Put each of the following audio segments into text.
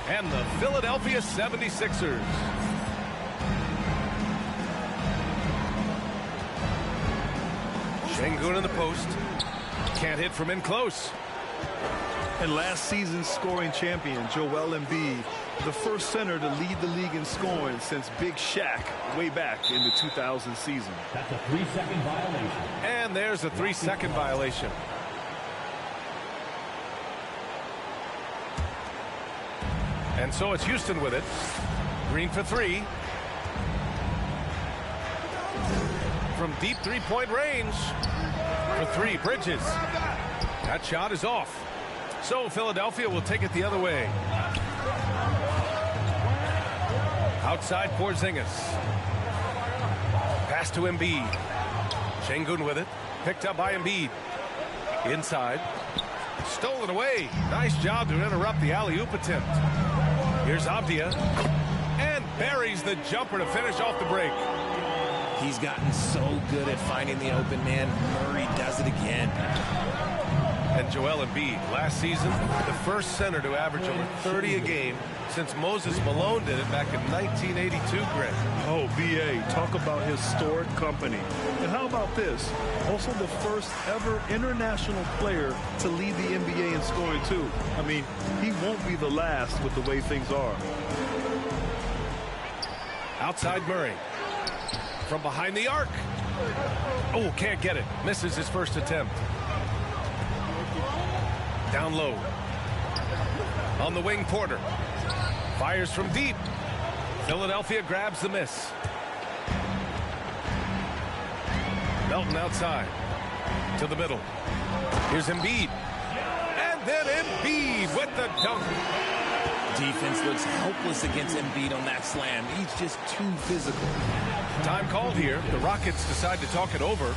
and the Philadelphia 76ers. Sengun in the post. Can't hit from in close. And last season's scoring champion, Joel Embiid, the first center to lead the league in scoring since Big Shaq way back in the 2000 season. That's a 3-second violation. And there's a 3-second violation. And so it's Houston with it. Green for three. From deep three-point range. For three, Bridges. That shot is off. So Philadelphia will take it the other way. Outside Porzingis. Pass to Embiid. Sengun with it. Picked up by Embiid. Inside. Stolen away. Nice job to interrupt the alley-oop attempt. Here's Avdia. And buries the jumper to finish off the break. He's gotten so good at finding the open man. Murray does it again. And Joel Embiid, last season, the first center to average over 30 a game since Moses Malone did it back in 1982, Greg. Oh, B.A., talk about historic company. And how about this? Also the first ever international player to lead the NBA in scoring, too. I mean, he won't be the last with the way things are. Outside Murray. From behind the arc. Oh, can't get it. Misses his first attempt. Down low. On the wing, Porter. Fires from deep. Philadelphia grabs the miss. Melton outside. To the middle. Here's Embiid. And then Embiid with the dunk. Defense looks helpless against Embiid on that slam. He's just too physical. Time called here. The Rockets decide to talk it over.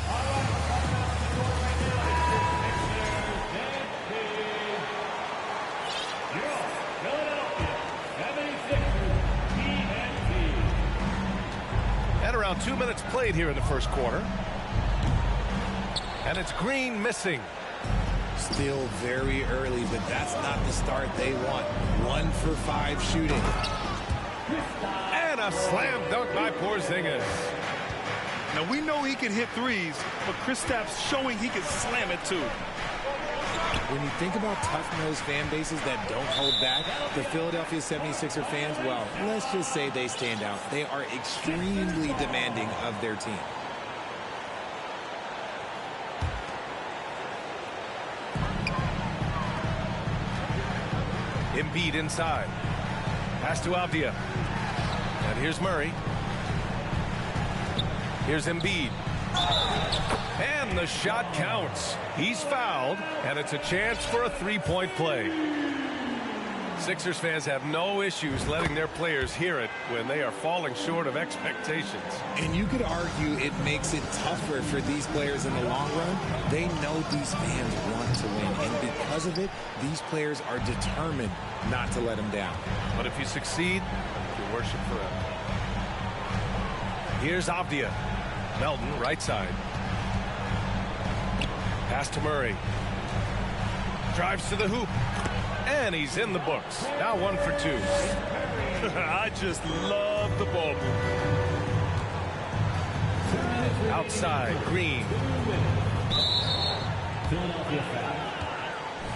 And around 2 minutes played here in the first quarter. And it's Green missing. Still very early, but that's not the start they want. 1 for 5 shooting. And a slam dunk by Porzingis. Now, we know he can hit threes, but Kristaps showing he can slam it, too. When you think about tough-nosed fan bases that don't hold back, the Philadelphia 76er fans, well, let's just say they stand out. They are extremely demanding of their team. Embiid inside. Pass to Avdia. And here's Murray. Here's Embiid. And the shot counts. He's fouled, and it's a chance for a three-point play. Sixers fans have no issues letting their players hear it when they are falling short of expectations. And you could argue it makes it tougher for these players in the long run. They know these fans want to win, and because of it, these players are determined not to let them down. But if you succeed, you worship forever. Here's Avdia. Melton, right side. Pass to Murray. Drives to the hoop. And he's in the books. Now 1 for 2. I just love the ball movement. Outside, Green. Philadelphia foul.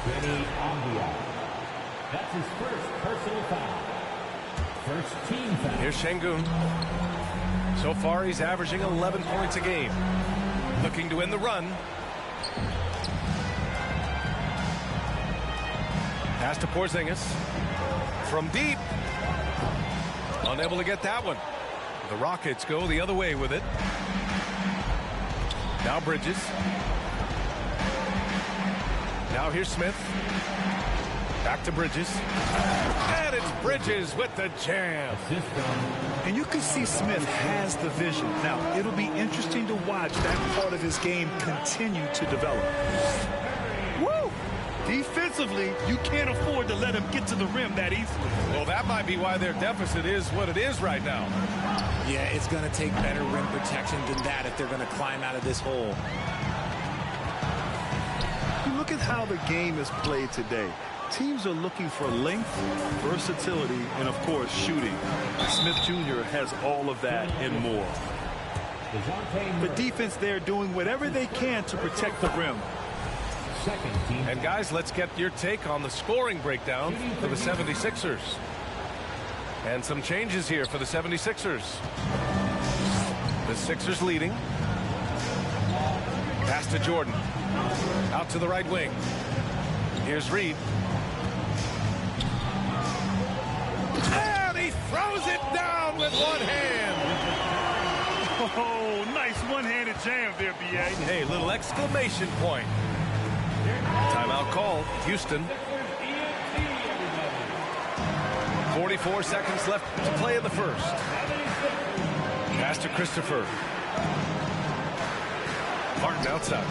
Benny Avdia. That's his first personal foul. First team foul. Here's Sengun. So far, he's averaging 11 points a game. Looking to win the run. Pass to Porzingis. From deep. Unable to get that one. The Rockets go the other way with it. Now Bridges. Now here's Smith. Back to Bridges. And it's Bridges with the jam. And you can see Smith has the vision. Now, it'll be interesting to watch that part of his game continue to develop. Woo! Defensively, you can't afford to let him get to the rim that easily. Well, that might be why their deficit is what it is right now. Yeah, it's going to take better rim protection than that if they're going to climb out of this hole. You look at how the game is played today. Teams are looking for length, versatility, and, of course, shooting. Smith Jr. has all of that and more. The defense there doing whatever they can to protect the rim. And, guys, let's get your take on the scoring breakdown for the 76ers. And some changes here for the 76ers. The Sixers leading. Pass to Jordan. Out to the right wing. Here's Reed. And he throws it down with one hand. Oh, nice one-handed jam there, B.A. Hey, little exclamation point. Timeout called. Houston. 44 seconds left to play in the first. Pass to Christopher. Martin outside.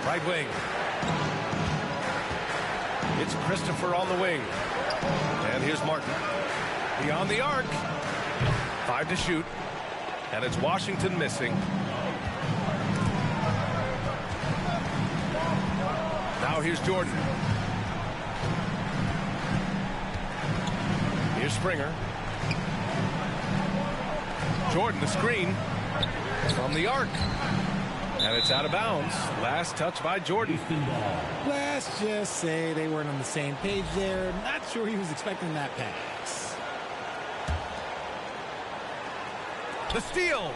Right wing. It's Christopher on the wing. And here's Martin. Beyond the arc. 5 to shoot. And it's Washington missing. Now here's Jordan. Here's Springer. Jordan, the screen from the arc. And it's out of bounds. Last touch by Jordan. Let's just say they weren't on the same page there. Not sure he was expecting that pass. The steal.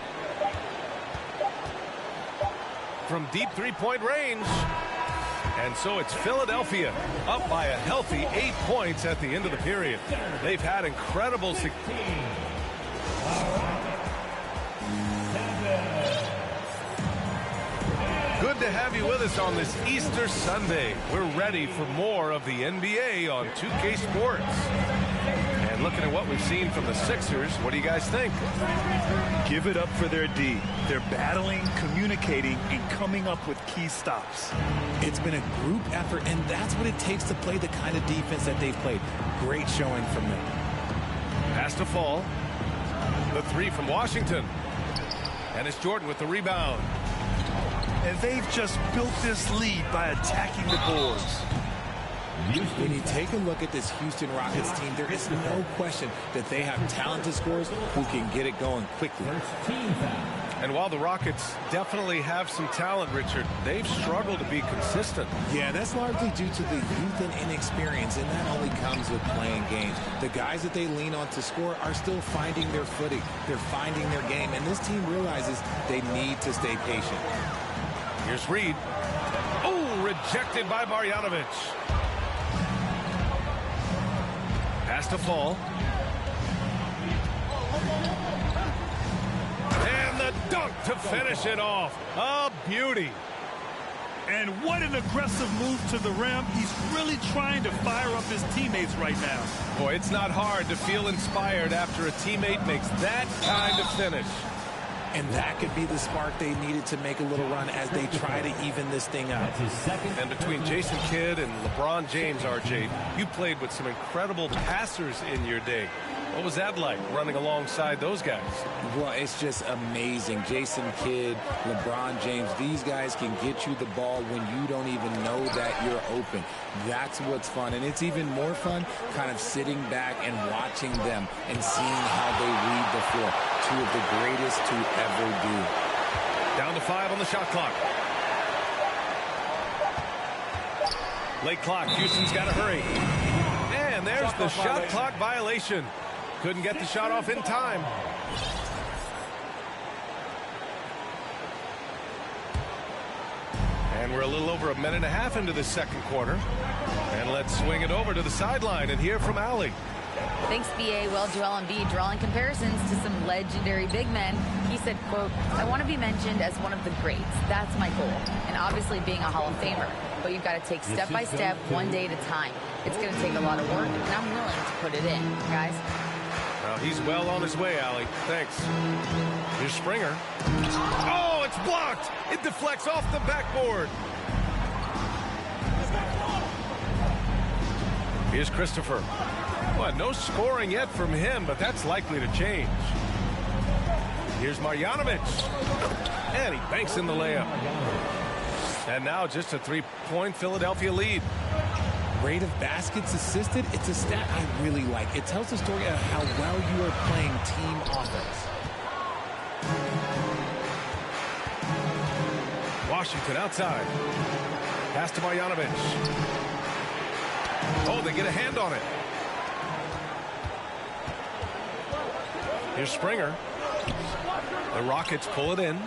From deep three-point range. And so it's Philadelphia up by a healthy 8 points at the end of the period. They've had incredible success. Good to have you with us on this Easter Sunday. We're ready for more of the NBA on 2K Sports. And looking at what we've seen from the Sixers, what do you guys think? Give it up for their D. They're battling, communicating, and coming up with key stops. It's been a group effort, and that's what it takes to play the kind of defense that they've played. Great showing from them. Pass to Fall. The three from Washington. And it's Jordan with the rebound. And they've just built this lead by attacking the boards. When you take a look at this Houston Rockets team, there is no question that they have talented scorers who can get it going quickly. And while the Rockets definitely have some talent, Richard, they've struggled to be consistent. Yeah, that's largely due to the youth and inexperience, and that only comes with playing games. The guys that they lean on to score are still finding their footing. They're finding their game, and this team realizes they need to stay patient. Here's Reed. Oh, rejected by Marjanovic. Pass to Fall. And the dunk to finish it off. A beauty. And what an aggressive move to the rim. He's really trying to fire up his teammates right now. Boy, it's not hard to feel inspired after a teammate makes that kind of finish. And that could be the spark they needed to make a little run as they try to even this thing up. And between Jason Kidd and LeBron James, RJ, you played with some incredible passers in your day. What was that like, running alongside those guys? Well, it's just amazing. Jason Kidd, LeBron James, these guys can get you the ball when you don't even know that you're open. That's what's fun. And it's even more fun kind of sitting back and watching them and seeing how they read the floor. Two of the greatest to ever do. Down to 5 on the shot clock. Late clock. Houston's got to hurry. And there's the shot clock violation. Couldn't get the shot off in time. And we're a little over a minute and a half into the second quarter. And let's swing it over to the sideline and hear from Allie. Thanks, B.A. Well, Joel Embiid drawing comparisons to some legendary big men. He said, quote, "I want to be mentioned as one of the greats. That's my goal. And obviously being a Hall of Famer. But you've got to take step by step, one day at a time. It's going to take a lot of work, and I'm willing to put it in, guys." Well, he's well on his way, Allie. Thanks. Here's Springer. Oh, it's blocked. It deflects off the backboard. Here's Christopher. Well, no scoring yet from him, but that's likely to change. Here's Marjanovic. And he banks in the layup. And now just a 3-point Philadelphia lead. rate of baskets assisted, it's a stat I really like. It tells the story of how well you are playing team offense. Washington outside. Pass to Marjanovic. Oh, they get a hand on it. Here's Springer. The Rockets pull it in.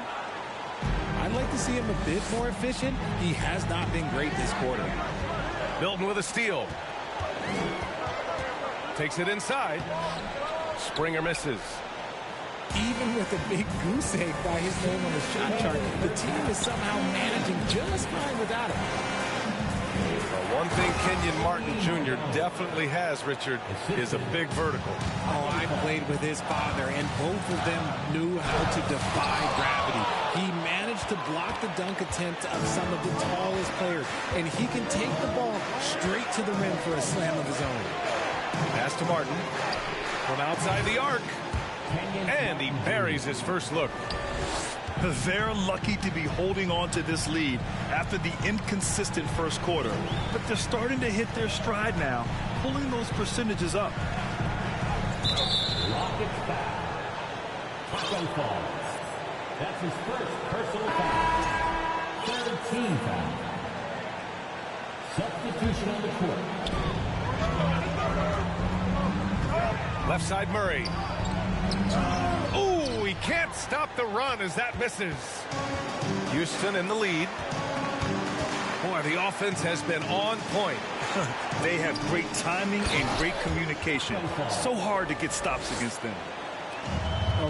I'd like to see him a bit more efficient. He has not been great this quarter. Milton with a steal. Takes it inside. Springer misses. Even with a big goose egg by his name on the shot chart, the team is somehow managing just fine without him. Well, one thing Kenyon Martin Jr. definitely has, Richard, is a big vertical. Oh, I played with his father, and both of them knew how to defy gravity. He managed to block the dunk attempt of some of the tallest players, and he can take the ball straight to the rim for a slam of his own. Pass to Martin from outside the arc, and he buries his first look. They're lucky to be holding on to this lead after the inconsistent first quarter. But they're starting to hit their stride now, pulling those percentages up. Rockets foul. Taco falls. That's his first personal foul. Third team foul. Substitution on the court. Left side Murray. Ooh, he can't stop the run as that misses. Houston in the lead. Boy, the offense has been on point. They have great timing and great communication. So hard to get stops against them.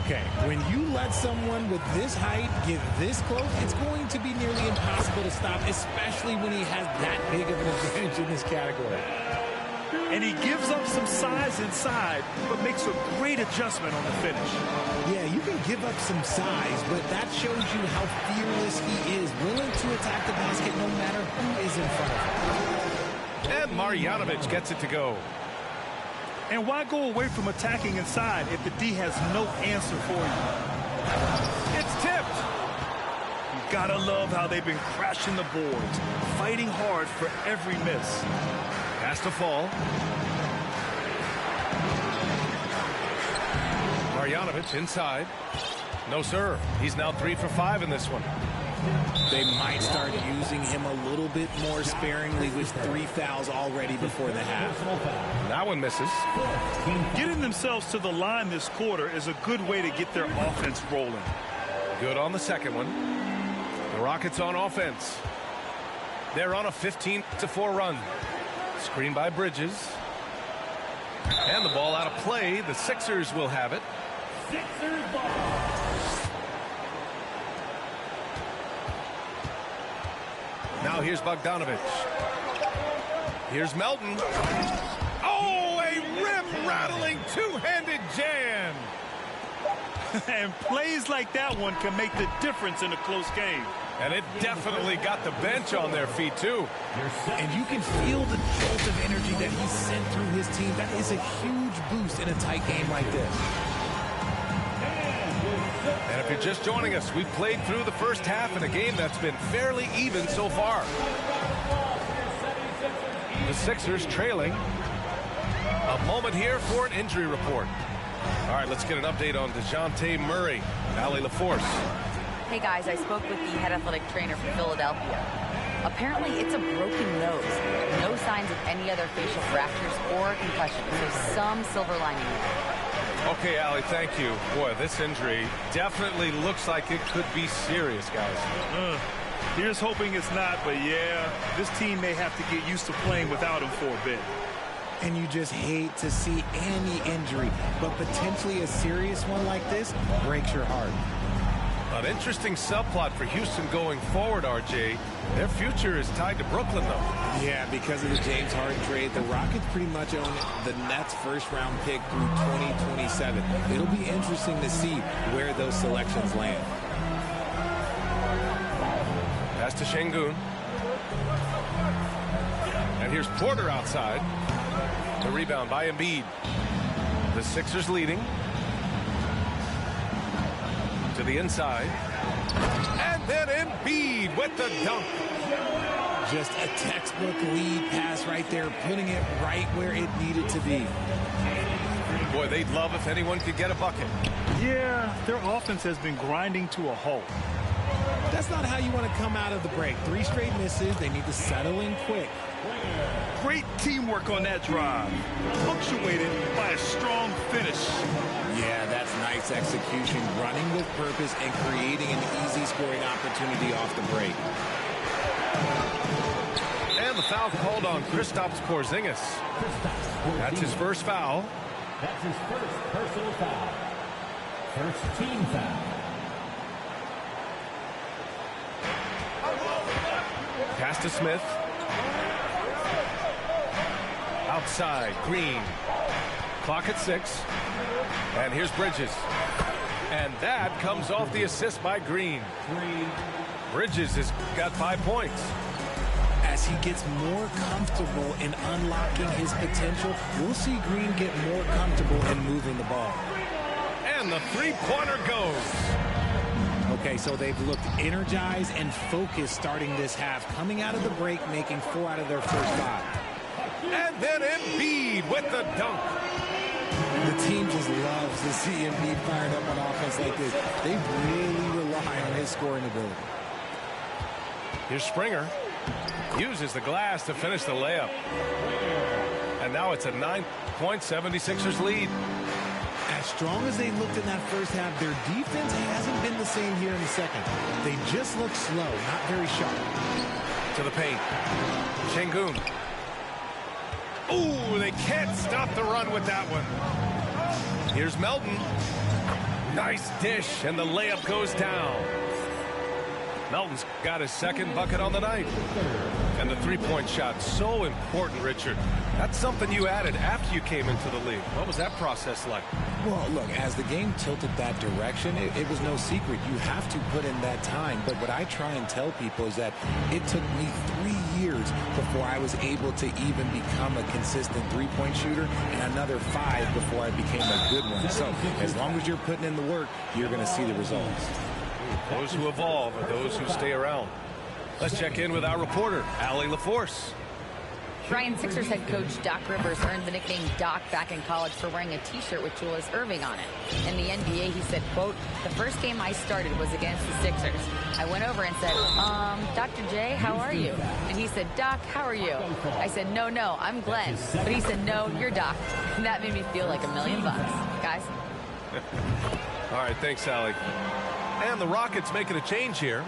Okay, when you let someone with this height get this close, it's going to be nearly impossible to stop, especially when he has that big of an advantage in this category. And he gives up some size inside, but makes a great adjustment on the finish. Yeah, you can give up some size, but that shows you how fearless he is, willing to attack the basket no matter who is in front of him. And Marjanovic gets it to go. And why go away from attacking inside if the D has no answer for you? It's tipped. You gotta love how they've been crashing the boards, fighting hard for every miss. Has to fall. Marjanovic inside. No, sir. He's now 3 for 5 in this one. They might start using him a little bit more sparingly with 3 fouls already before the half. That one misses. Getting themselves to the line this quarter is a good way to get their offense rolling. Good on the second one. The Rockets on offense. They're on a 15-4 run. Screen by Bridges. And the ball out of play. The Sixers will have it. Sixers ball. Now here's Bogdanovic. Here's Melton. Oh, a rim-rattling two-handed jam. And plays like that one can make the difference in a close game. And it definitely got the bench on their feet, too. And you can feel the jolt of energy that he sent through his team. That is a huge boost in a tight game like this. And if you're just joining us, we've played through the first half in a game that's been fairly even so far. The Sixers trailing. A moment here for an injury report. All right, let's get an update on DeJounte Murray. Allie LaForce. Hey guys, I spoke with the head athletic trainer from Philadelphia. Apparently it's a broken nose. No signs of any other facial fractures or concussion, so some silver lining there. Okay, Allie, thank you. Boy, this injury definitely looks like it could be serious, guys. Here's hoping it's not, but yeah, this team may have to get used to playing without him for a bit. And you just hate to see any injury, but potentially a serious one like this breaks your heart. An interesting subplot for Houston going forward, RJ. Their future is tied to Brooklyn, though. Yeah, because of the James Harden trade, the Rockets pretty much own the Nets' first-round pick through 2027. It'll be interesting to see where those selections land. Pass to Şengün. And here's Porter outside. The rebound by Embiid. The Sixers leading. To the inside. And then Embiid with the dunk. Just a textbook lead pass right there, putting it right where it needed to be. Boy, they'd love if anyone could get a bucket. Yeah, their offense has been grinding to a halt. That's not how you want to come out of the break. 3 straight misses. They need to settle in quick. Great teamwork on that drive, punctuated by a strong finish. Yeah, that's nice execution, running with purpose and creating an easy scoring opportunity off the break. And the foul called on Kristaps Porzingis. That's his first foul. That's his first personal foul. First team foul. Pass to Smith. Outside, Green. Clock at 6. And here's Bridges. And that comes off the assist by Green. Bridges has got 5 points. As he gets more comfortable in unlocking his potential, we'll see Green get more comfortable in moving the ball. And the three-pointer goes. Okay, so they've looked energized and focused starting this half, coming out of the break, making 4 out of their first 5. And then Embiid with the dunk. The team just loves to see Embiid fired up on offense like this. They really rely on his scoring ability. Here's Springer. Uses the glass to finish the layup. And now it's a 9-point 76ers lead. As strong as they looked in that first half, their defense hasn't been the same here in the second. They just look slow, not very sharp. To the paint. Şengün. Ooh, they can't stop the run with that one. Here's Melton. Nice dish, and the layup goes down. Melton's got his second bucket on the night. And the three-point shot, so important, Richard. That's something you added after you came into the league. What was that process like? Well, look, as the game tilted that direction, it was no secret. You have to put in that time. But what I try and tell people is that it took me 3 years before I was able to even become a consistent three-point shooter, and another 5 before I became a good one. So as long as you're putting in the work, you're going to see the results. Those who evolve are those who stay around. Let's check in with our reporter, Allie LaForce. Brian, Sixers head coach Doc Rivers earned the nickname Doc back in college for wearing a T-shirt with Julius Erving on it. In the NBA, he said, quote, "The first game I started was against the Sixers. I went over and said, Dr. J, how are you?" And he said, "Doc, how are you?" I said, no, I'm Glenn." But he said, "No, you're Doc." And that made me feel like $1 million. Guys? All right, thanks, Allie. And the Rockets making a change here.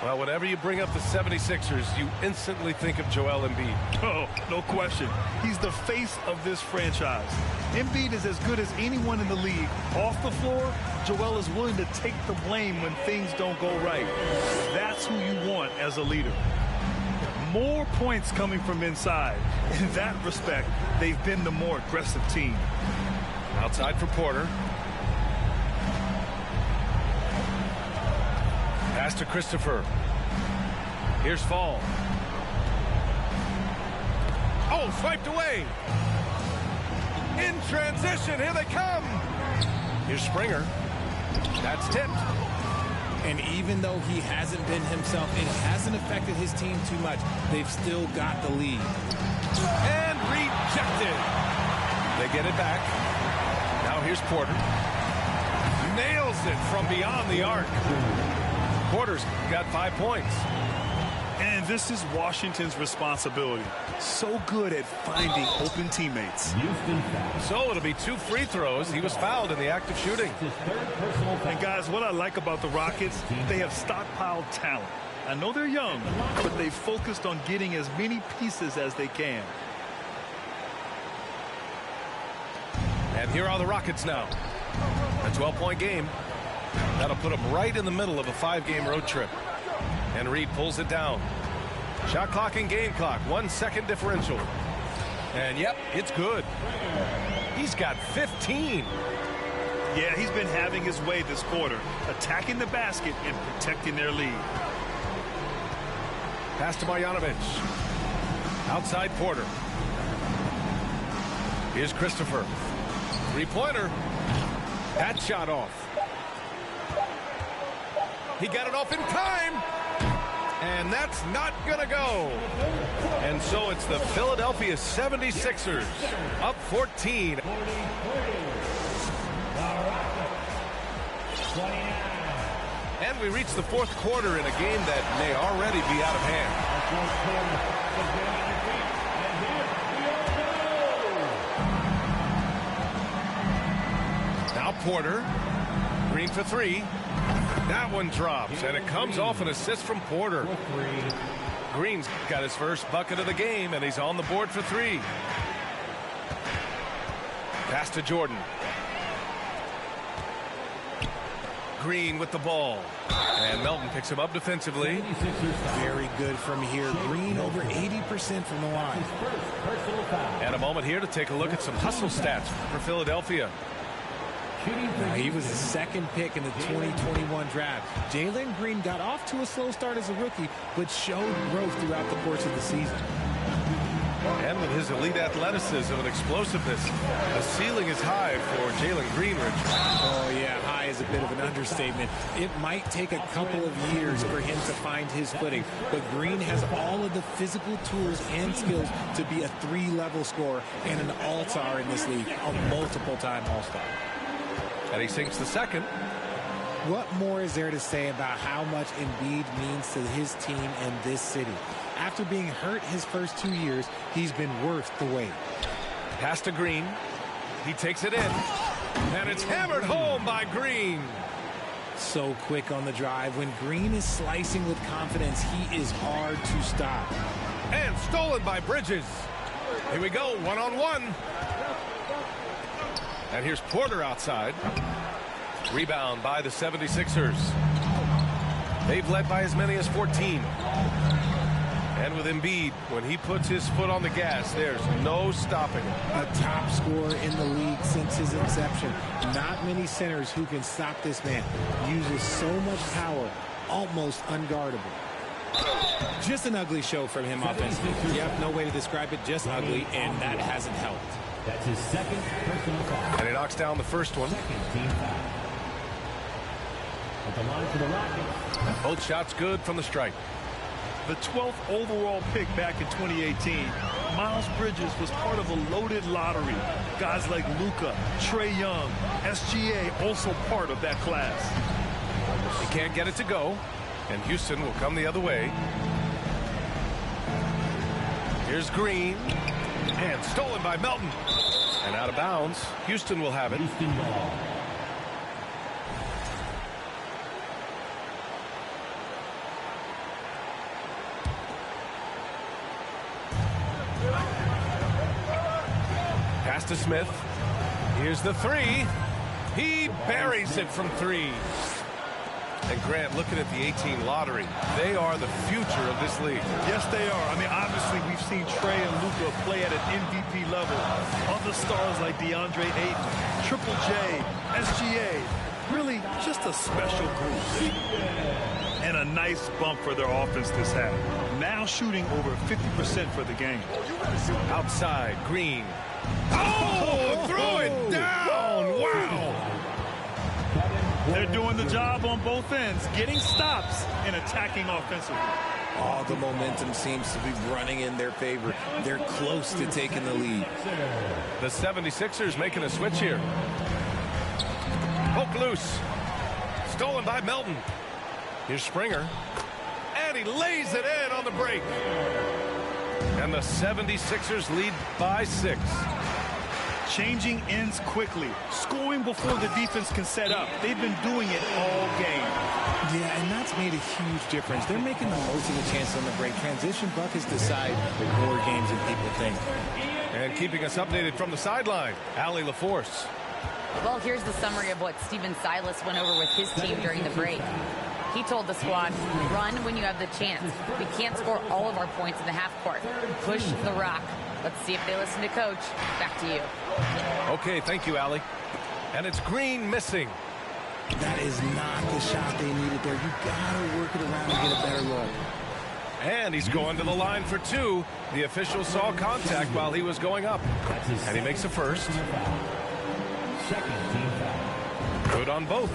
Well, whenever you bring up the 76ers, you instantly think of Joel Embiid. Oh, no question. He's the face of this franchise. Embiid is as good as anyone in the league. Off the floor, Joel is willing to take the blame when things don't go right. That's who you want as a leader. More points coming from inside. In that respect, they've been the more aggressive team. Outside for Porter. Pass to Christopher. Here's Fall. Oh, swiped away. In transition, here they come. Here's Springer. That's tipped. And even though he hasn't been himself, it hasn't affected his team too much. They've still got the lead. And rejected. They get it back. Now here's Porter. Nails it from beyond the arc. Porter's got 5 points. And this is Washington's responsibility. So good at finding open teammates. So it'll be 2 free throws. He was fouled in the act of shooting. And guys, what I like about the Rockets, they have stockpiled talent. I know they're young, but they focused on getting as many pieces as they can. And here are the Rockets now. A 12-point game. That'll put them right in the middle of a 5-game road trip. And Reed pulls it down. Shot clock and game clock. 1 second differential. And yep, it's good. He's got 15. Yeah, he's been having his way this quarter, attacking the basket and protecting their lead. Pass to Marjanovic. Outside Porter. Here's Christopher. Three-pointer. That shot off. He got it off in time. And that's not going to go. And so it's the Philadelphia 76ers up 14. And we reach the fourth quarter in a game that may already be out of hand. Now Porter. Green for three. That one drops, and it comes off an assist from Porter. Green's got his first bucket of the game, and he's on the board for three. Pass to Jordan. Green with the ball. And Melton picks him up defensively. Very good from here. Green over 80% from the line. And a moment here to take a look at some hustle stats for Philadelphia. He was the second pick in the 2021 draft. Jalen Green got off to a slow start as a rookie, but showed growth throughout the course of the season. And with his elite athleticism and explosiveness, the ceiling is high for Jalen Green, Rich. Oh, yeah, high is a bit of an understatement. It might take a couple of years for him to find his footing, but Green has all of the physical tools and skills to be a three-level scorer and an all-star in this league, a multiple-time all-star. And he sinks the second. What more is there to say about how much Embiid means to his team and this city? After being hurt his first 2 years, he's been worth the wait. Pass to Green. He takes it in. And it's hammered home by Green. So quick on the drive. When Green is slicing with confidence, he is hard to stop. And stolen by Bridges. Here we go, one-on-one. And here's Porter outside. Rebound by the 76ers. They've led by as many as 14. And with Embiid, when he puts his foot on the gas, there's no stopping him. A top scorer in the league since his inception. Not many centers who can stop this man. Uses so much power, almost unguardable. Just an ugly show from him offensively. Yep, no way to describe it, just ugly, and that hasn't helped. That's his second personal foul. And he knocks down the first one. Second team foul. At the line for the Rockets. Both shots good from the stripe. The 12th overall pick back in 2018, Miles Bridges was part of a loaded lottery. Guys like Luka, Trae Young, SGA also part of that class. He can't get it to go, and Houston will come the other way. Here's Green, and stolen by Melton. And out of bounds, Houston will have it. Houston ball. Pass to Smith. Here's the three. He buries it from three. And Grant, looking at the 18 lottery, they are the future of this league. Yes, they are. I mean, obviously, we've seen Trae and Luka play at an MVP level. Other stars like DeAndre Ayton, Triple J, SGA. Really, just a special group. And a nice bump for their offense this half. Now shooting over 50% for the game. Outside, Green. Oh, throw it down. Wow. They're doing the job on both ends, getting stops and attacking offensively. All the momentum seems to be running in their favor. They're close to taking the lead. The 76ers making a switch here. Poke loose. Stolen by Melton. Here's Springer. And he lays it in on the break. And the 76ers lead by 6. Changing ends quickly, scoring before the defense can set up. They've been doing it all game. Yeah, and that's made a huge difference. They're making the most of the chance on the break. Transition buckets decide more games than people think. And keeping us updated from the sideline, Allie LaForce. Well, here's the summary of what Stephen Silas went over with his team during the break. He told the squad, run when you have the chance. We can't score all of our points in the half court. Push the rock. Let's see if they listen to coach. Back to you. Okay, thank you, Allie. And it's Green missing. That is not the shot they needed there. You gotta work it around and get a better look. And he's going to the line for 2. The official saw contact while he was going up. And he makes a first. Second team foul. Good on both.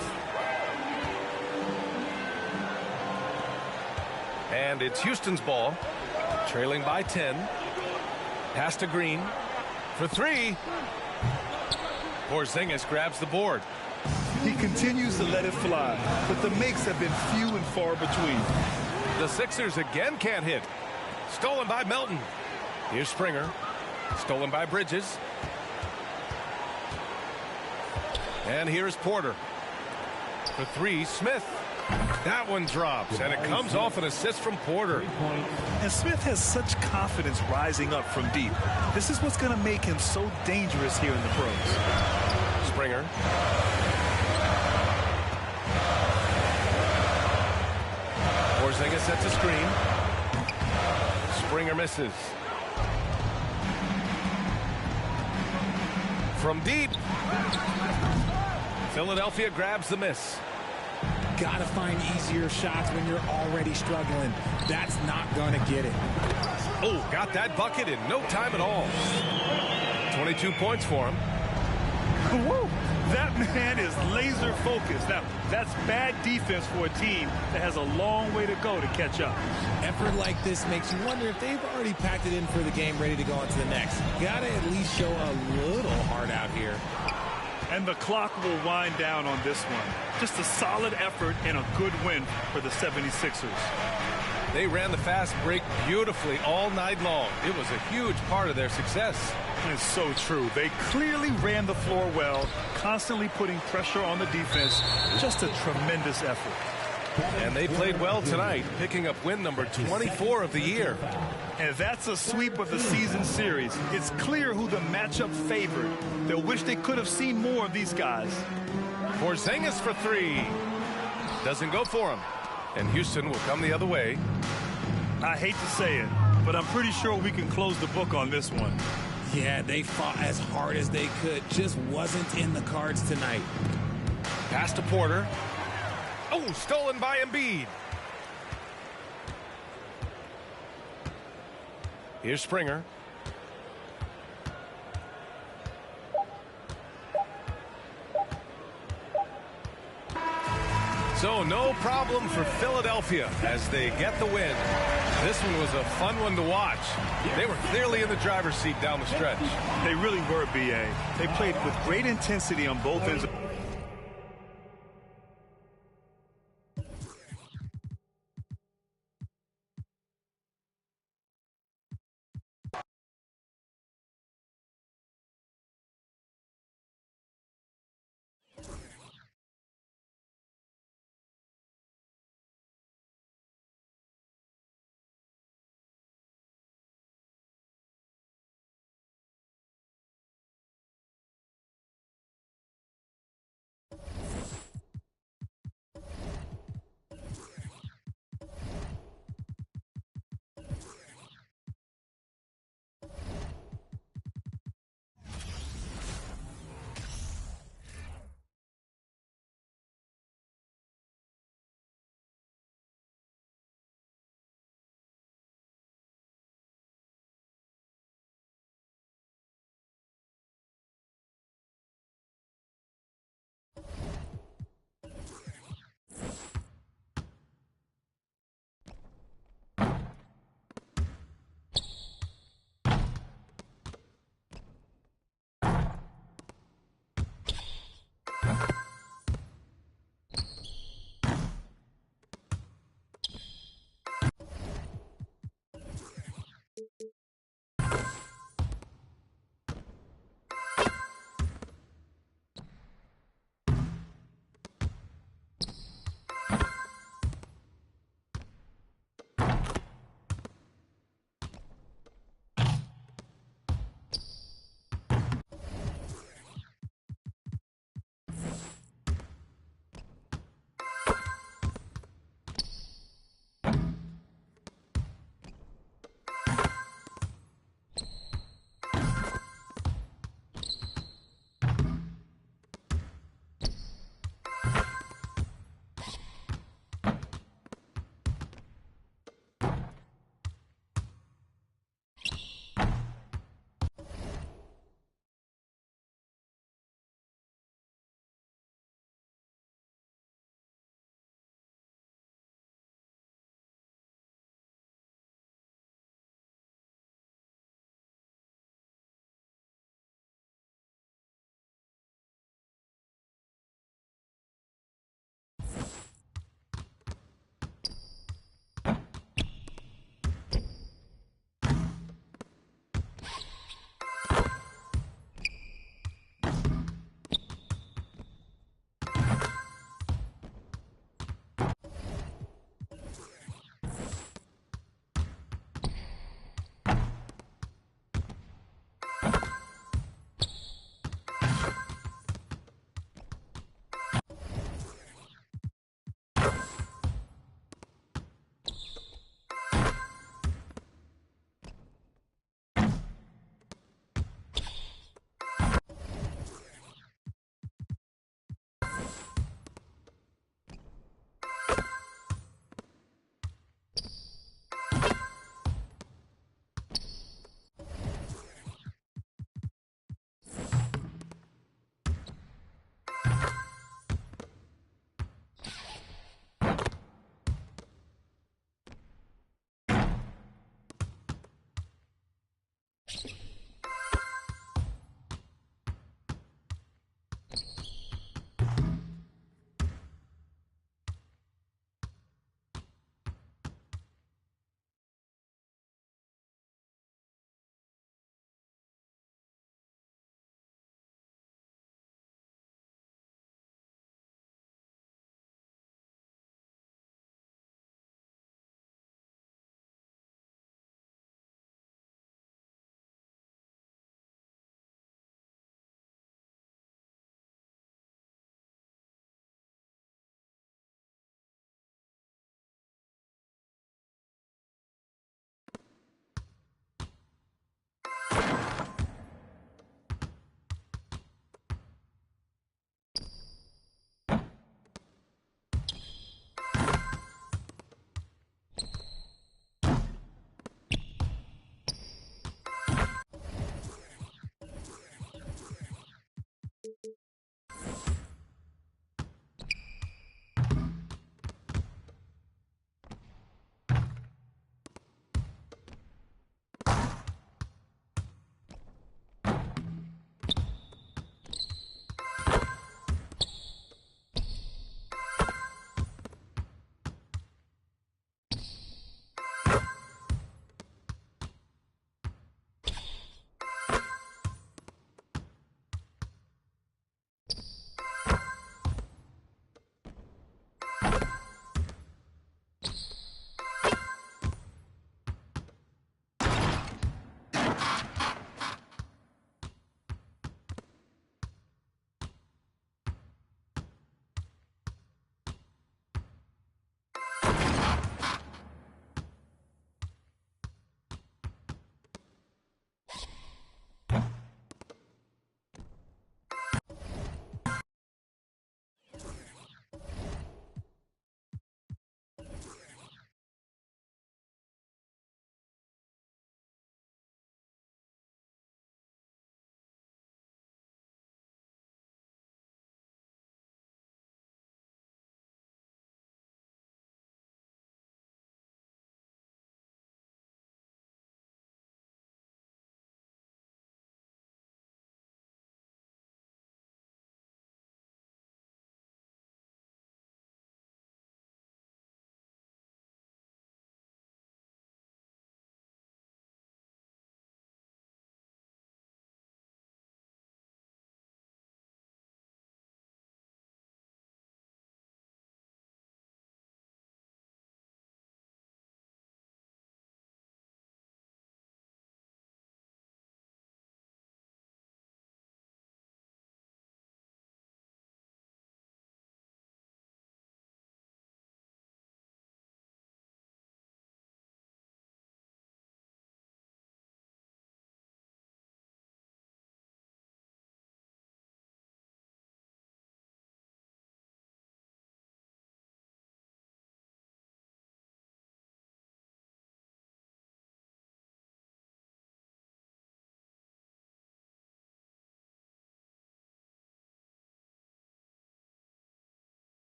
And it's Houston's ball, trailing by 10. Pass to Green for three. Porzingis grabs the board. He continues to let it fly, but the makes have been few and far between. The Sixers again can't hit. Stolen by Melton. Here's Springer. Stolen by Bridges. And here's Porter. For three, Smith. That one drops, and it comes off an assist from Porter. And Smith has such confidence rising up from deep. This is what's going to make him so dangerous here in the pros. Springer. Porzingis sets a screen. Springer misses. From deep. Philadelphia grabs the miss. Gotta find easier shots when you're already struggling. That's not gonna get it. Oh, got that bucket in no time at all. 22 points for him. Woo! That man is laser focused. Now, that's bad defense for a team that has a long way to go to catch up. Effort like this makes you wonder if they've already packed it in for the game, ready to go on to the next. Gotta at least show a little heart out here. And the clock will wind down on this one. Just a solid effort and a good win for the 76ers. They ran the fast break beautifully all night long. It was a huge part of their success. It's so true. They clearly ran the floor well, constantly putting pressure on the defense. Just a tremendous effort. And they played well tonight, picking up win number 24 of the year. And that's a sweep of the season series. It's clear who the matchup favored. They'll wish they could have seen more of these guys. Porzingis for three. Doesn't go for him. And Houston will come the other way. I hate to say it, but I'm pretty sure we can close the book on this one. Yeah, they fought as hard as they could. Just wasn't in the cards tonight. Pass to Porter. Oh, stolen by Embiid. Here's Springer. So no problem for Philadelphia as they get the win. This one was a fun one to watch. They were clearly in the driver's seat down the stretch. They really were, B.A. They played with great intensity on both ends.